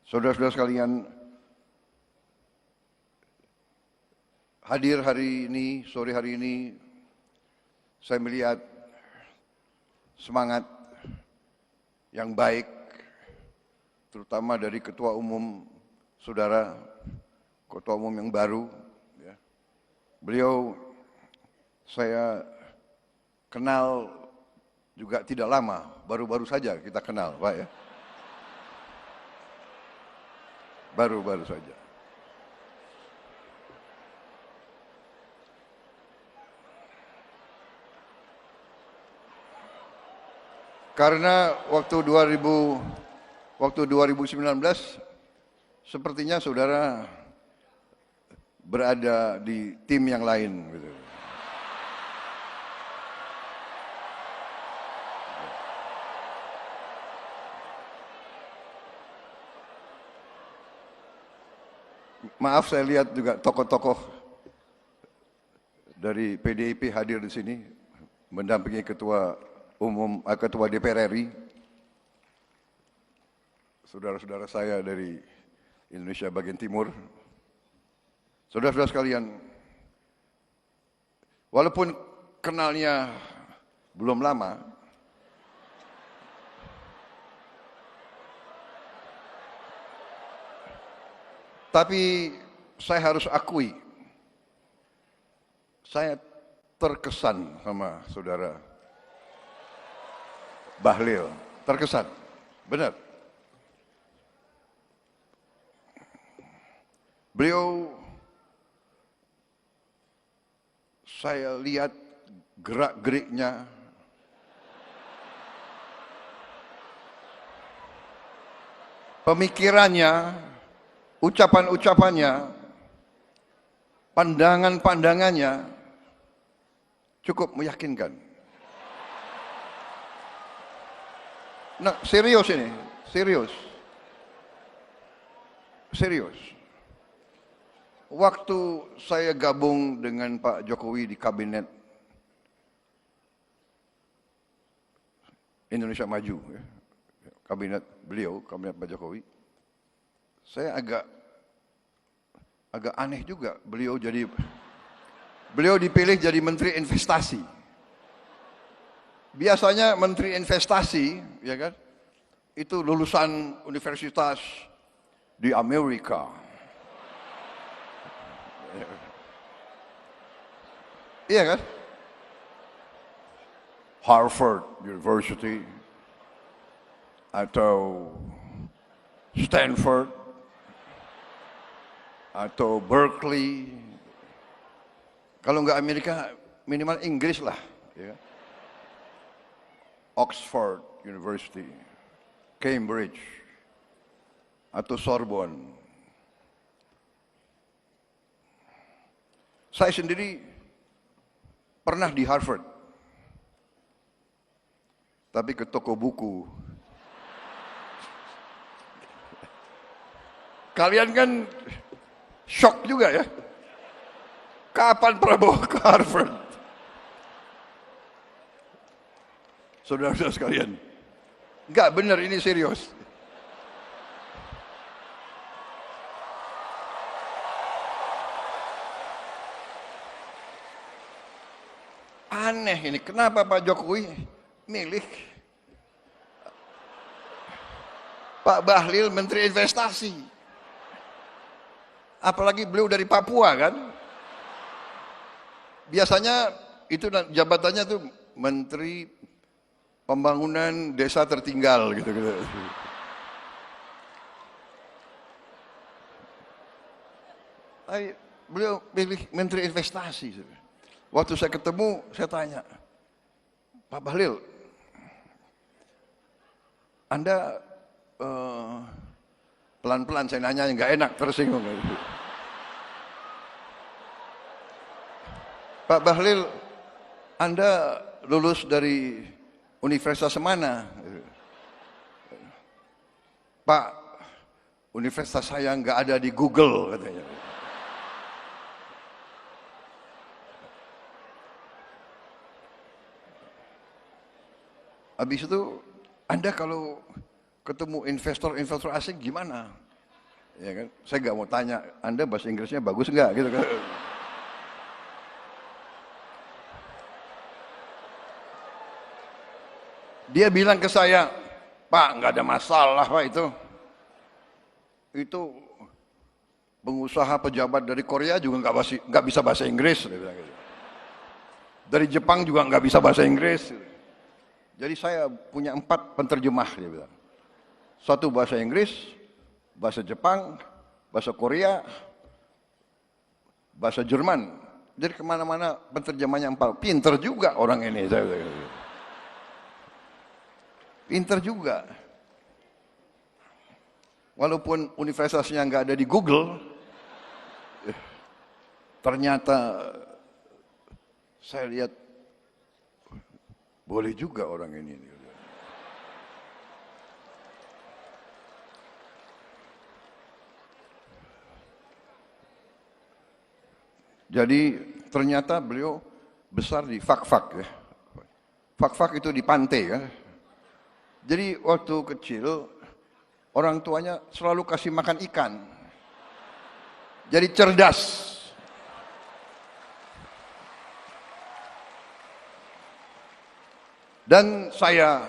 Saudara-saudara sekalian, hadir hari ini, sore hari ini, saya melihat semangat yang baik, terutama dari Ketua Umum Saudara, Ketua Umum yang baru. Beliau saya kenal juga tidak lama, baru-baru saja kita kenal, Pak ya. Baru-baru saja. Karena waktu 2019 sepertinya saudara berada di tim yang lain gitu. Maaf, saya lihat juga tokoh-tokoh dari PDIP hadir di sini mendampingi Ketua DPR RI, saudara-saudara saya dari Indonesia bagian timur. Saudara-saudara sekalian, walaupun kenalnya belum lama, tapi saya harus akui, saya terkesan sama saudara Bahlil, terkesan, benar. Beliau, saya lihat gerak-geriknya, pemikirannya, ucapan-ucapannya, pandangan-pandangannya cukup meyakinkan. Nah, serius ini, serius. Waktu saya gabung dengan Pak Jokowi di Kabinet Indonesia Maju, ya, Kabinet beliau, Kabinet Pak Jokowi, saya agak aneh juga beliau dipilih jadi Menteri Investasi. Biasanya Menteri Investasi, ya kan, itu lulusan universitas di Amerika. Iya kan? Harvard University atau Stanford atau Berkeley. Kalau nggak Amerika, minimal Inggris lah. Ya. Oxford University, Cambridge, atau Sorbonne. Saya sendiri pernah di Harvard, tapi ke toko buku. Kalian kan shock juga ya. Kapan Prabowo ke Harvard? Saudara-saudara sekalian, enggak benar, ini serius. Aneh ini, kenapa Pak Jokowi milih Pak Bahlil Menteri Investasi? Apalagi beliau dari Papua kan? Biasanya itu jabatannya tuh Menteri Pembangunan Desa Tertinggal gitu. Beliau pilih Menteri Investasi. Waktu saya ketemu, saya tanya, Pak Bahlil, Anda pelan-pelan saya nanya, nggak enak, tersinggung. Pak Bahlil, Anda lulus dari universitas mana? Pak, universitas saya nggak ada di Google, katanya. Habis itu, Anda kalau ketemu investor asing gimana? Ya kan? Saya nggak mau tanya, Anda bahasa Inggrisnya bagus nggak gitu kan? Dia bilang ke saya, Pak, nggak ada masalah Pak itu. Itu pengusaha pejabat dari Korea juga nggak bisa bahasa Inggris. Dia bilang gitu. Dari Jepang juga nggak bisa bahasa Inggris. Jadi saya punya 4 penterjemah, dia bilang. 1 bahasa Inggris, bahasa Jepang, bahasa Korea, bahasa Jerman. Jadi kemana-mana penterjemahnya 4. Pinter juga orang ini. Saya bilang gitu. Pinter juga. Walaupun universitasnya nggak ada di Google, ternyata saya lihat boleh juga orang ini. Jadi ternyata beliau besar di Fak-Fak ya. Fak-Fak itu di pantai kan. Jadi waktu kecil orang tuanya selalu kasih makan ikan. Jadi cerdas. Dan saya,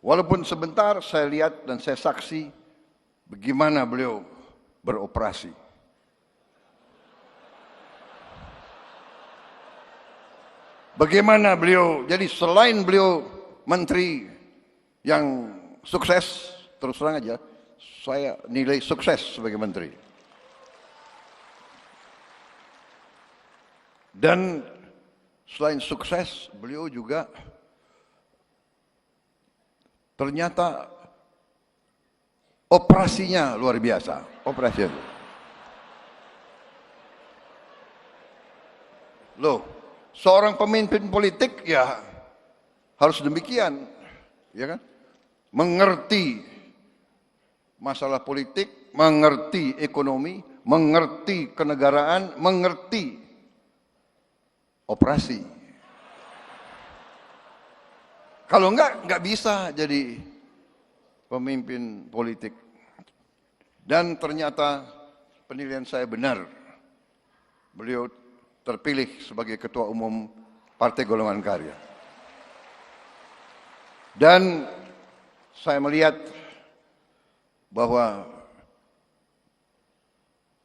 walaupun sebentar, saya lihat dan saya saksi bagaimana beliau beroperasi. Bagaimana beliau, jadi selain beliau menteri yang sukses, terus terang aja, saya nilai sukses sebagai menteri. Dan selain sukses, beliau juga ternyata operasinya luar biasa. Operasinya. Loh, seorang pemimpin politik ya harus demikian, ya kan? Mengerti masalah politik, mengerti ekonomi, mengerti kenegaraan, mengerti operasi. Kalau enggak bisa jadi pemimpin politik. Dan ternyata penilaian saya benar. Beliau terpilih sebagai Ketua Umum Partai Golongan Karya. Dan saya melihat bahwa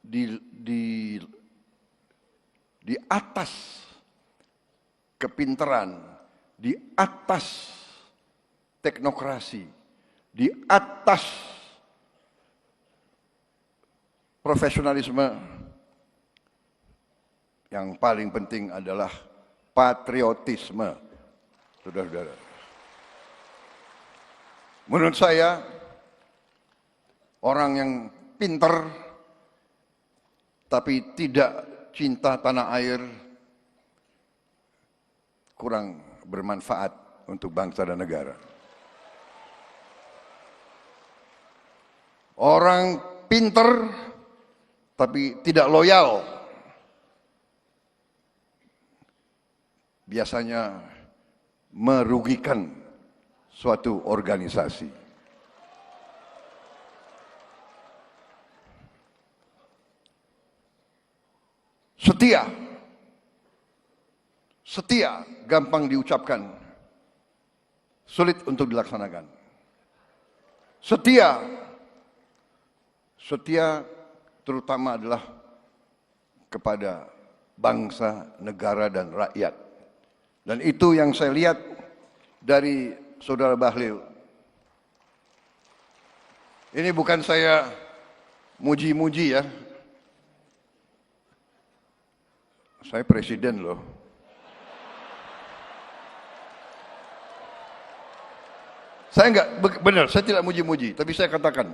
di atas kepintaran, di atas teknokrasi, di atas profesionalisme, yang paling penting adalah patriotisme, saudara-saudara. Menurut saya, orang yang pintar tapi tidak cinta tanah air kurang bermanfaat untuk bangsa dan negara. Orang pintar tapi tidak loyal biasanya merugikan suatu organisasi. Setia gampang diucapkan, sulit untuk dilaksanakan. Setia terutama adalah kepada bangsa, negara, dan rakyat. Dan itu yang saya lihat dari Saudara Bahlil. Ini bukan saya muji-muji ya. Saya presiden loh. Saya enggak, benar, saya tidak muji-muji, tapi saya katakan,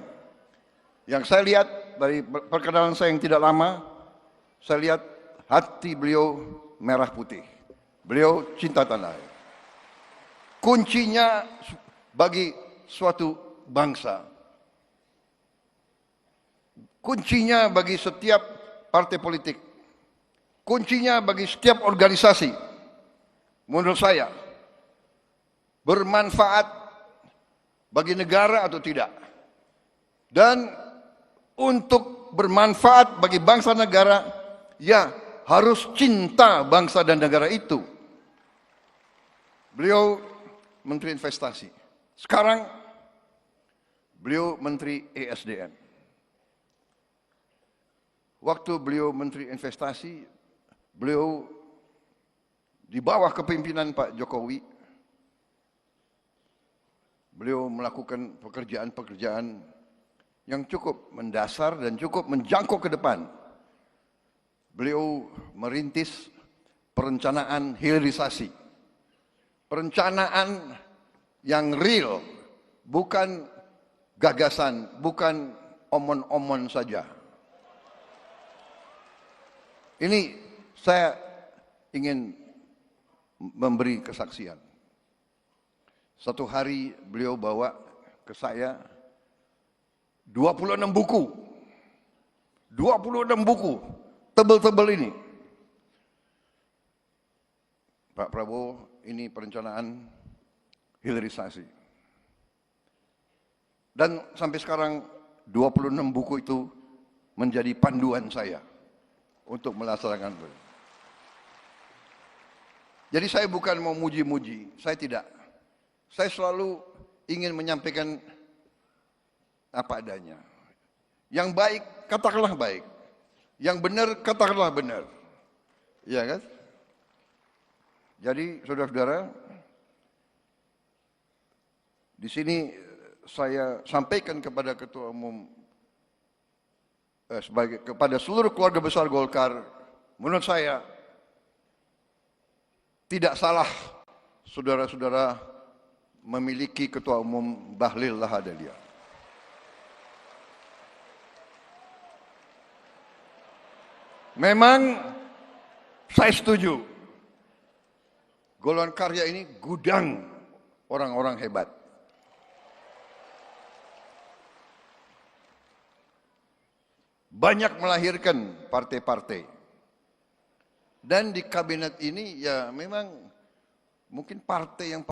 yang saya lihat dari perkenalan saya yang tidak lama, saya lihat hati beliau merah putih. Beliau cinta tanah air. Kuncinya bagi suatu bangsa, kuncinya bagi setiap partai politik, kuncinya bagi setiap organisasi, menurut saya, bermanfaat bagi negara atau tidak. Dan untuk bermanfaat bagi bangsa negara, ya harus cinta bangsa dan negara itu. Beliau Menteri Investasi. Sekarang beliau Menteri ESDM. Waktu beliau Menteri Investasi, beliau di bawah kepemimpinan Pak Jokowi, beliau melakukan pekerjaan-pekerjaan yang cukup mendasar dan cukup menjangkau ke depan. Beliau merintis perencanaan hilirisasi. Perencanaan yang real, bukan gagasan, bukan omon-omon saja. Ini saya ingin memberi kesaksian. Satu hari beliau bawa ke saya 26 buku. 26 buku, tebel-tebel ini. Pak Prabowo, ini perencanaan hilirisasi. Dan sampai sekarang 26 buku itu menjadi panduan saya untuk melaksanakan. Jadi saya bukan mau muji-muji, saya tidak. Saya selalu ingin menyampaikan apa adanya. Yang baik, katakanlah baik. Yang benar, katakanlah benar. Iya kan? Jadi saudara-saudara, di sini saya sampaikan kepada Ketua Umum, kepada seluruh keluarga besar Golkar, menurut saya tidak salah saudara-saudara memiliki Ketua Umum Bahlil Lahadalia. Memang saya setuju, golongan karya ini gudang orang-orang hebat. Banyak melahirkan partai-partai. Dan di kabinet ini ya memang mungkin partai yang